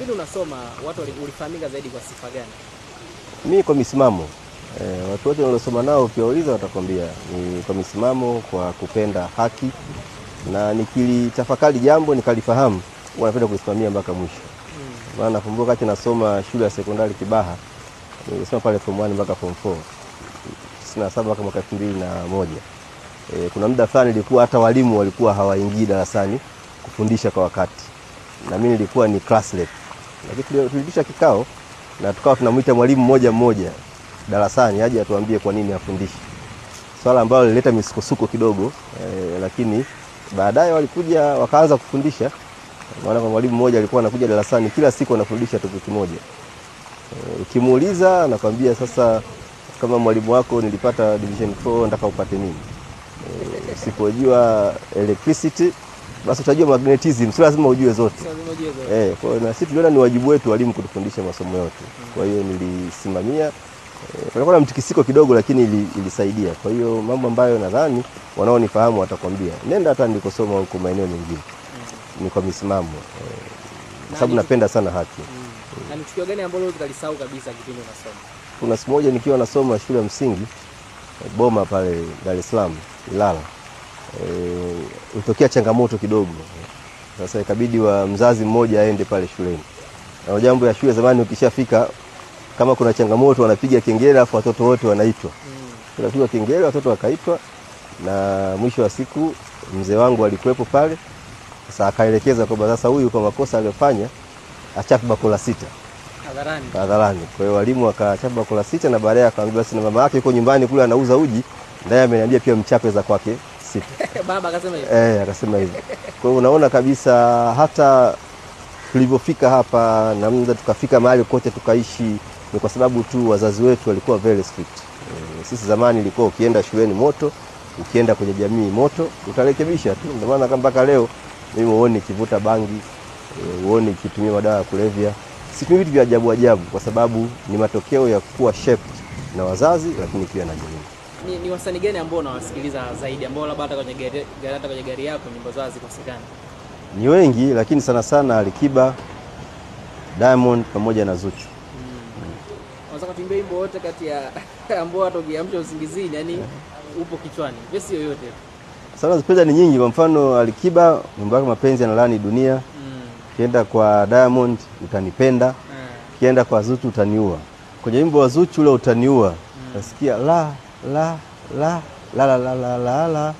Kipindi unasoma watu ulifahamika zaidi kwa sifa gani? Mimi kwa misimamo. Watu wote waliosoma nao ukiwauliza watakwambia ni kwa misimamo, kwa kupenda haki, na nikilitafakari jambo nikalifahamu wanapenda kulisimamia mpaka mwisho. Maana nakumbuka wakati nasoma shule ya sekondari Kibaha, nilisoma pale form 1 mpaka form 4. 97 kama mwaka 2001. Kuna muda fulani ilikuwa hata walimu walikuwa hawaingii darasani kufundisha kwa wakati. Na mimi nilikuwa ni class rep. Lakini tulitisha kikao na tukawa tunamuita mwalimu mmoja mmoja darasani aje atuambie kwa nini afundishe. Swala ambalo lilileta misukosuko kidogo, lakini baadaye walikuja wakaanza kufundisha. Maana kwa mwalimu mmoja alikuwa anakuja darasani kila siku anafundisha topic moja. Ukimuuliza anakuambia sasa kama mwalimu wako nilipata division 4 nataka upate nini? Usipojua electricity basi utajua magnetism, sio lazima ujue zote. Kwa hiyo na sisi tuliona ni wajibu wetu walimu kutufundisha masomo yote. Kwa hiyo nilisimamia, kulikuwa na mtikisiko kidogo lakini ilisaidia. Kwa hiyo mambo ambayo nadhani wanaonifahamu watakwambia. Nenda hata nilikosoma huko maeneo mengine. Ni kwa misimamo. Sababu napenda sana haki. Na ni tukio gani ambalo utalisahau kabisa kipindi unasoma? Kuna siku moja nikiwa nasoma shule ya msingi Boma pale Dar es Salaam, Ilala. Utokea changamoto kidogo. Sasa ikabidi wa mzazi mmoja aende pale shuleni. Na jambo ya shule zamani ukishafika kama kuna changamoto wanapiga kengele afu watoto wote wanaitwa. Tunapiga kengele watoto wakaitwa na mwisho wa siku mzee wangu alikuwepo pale. Sasa akaelekeza kwamba sasa huyu kwa makosa aliyofanya achape bakora 6 hadharani. Kwa hiyo walimu wakachapa bakora 6 na baadaye akaambiwa basi na mama yake yuko nyumbani kule anauza uji, naye ameniambia pia mchape za kwake 6. Baba akasema hivyo. Akasema hivyo. Kwa hiyo unaona kabisa hata tulipofika hapa na mnza tukafika mahali kote tukaishi ni kwa sababu tu wazazi wetu walikuwa very strict. Sisi zamani ilikuwa ukienda shuleni moto, ukienda kwenye jamii moto, utarekebisha tu. Ndio maana mpaka leo mimi huoni kivuta bangi, huoni kitumia madawa ya kulevya. Situmii vitu vya ajabu kwa sababu ni matokeo ya kuwa shaped na wazazi lakini pia na jamii. Ni wasanii gani ambao unawasikiliza zaidi ambao labda hata kwenye gari yako nyimbo zao zikosekana? Ni wengi lakini sana sana Alikiba, Diamond pamoja na Zuchu. Unaweza kutuimbia wimbo wote kati ya ambao hata ukiamsha usingizini yani upo kichwani. Basi yoyote. Sana zipenda ni nyingi, kwa mfano Alikiba wimbo wake mapenzi yanalani dunia. Kienda kwa Diamond utanipenda. Kienda kwa Zuchu utaniua. Kwenye wimbo wa Zuchu ule utaniua. Nasikia la la la la la la la la la.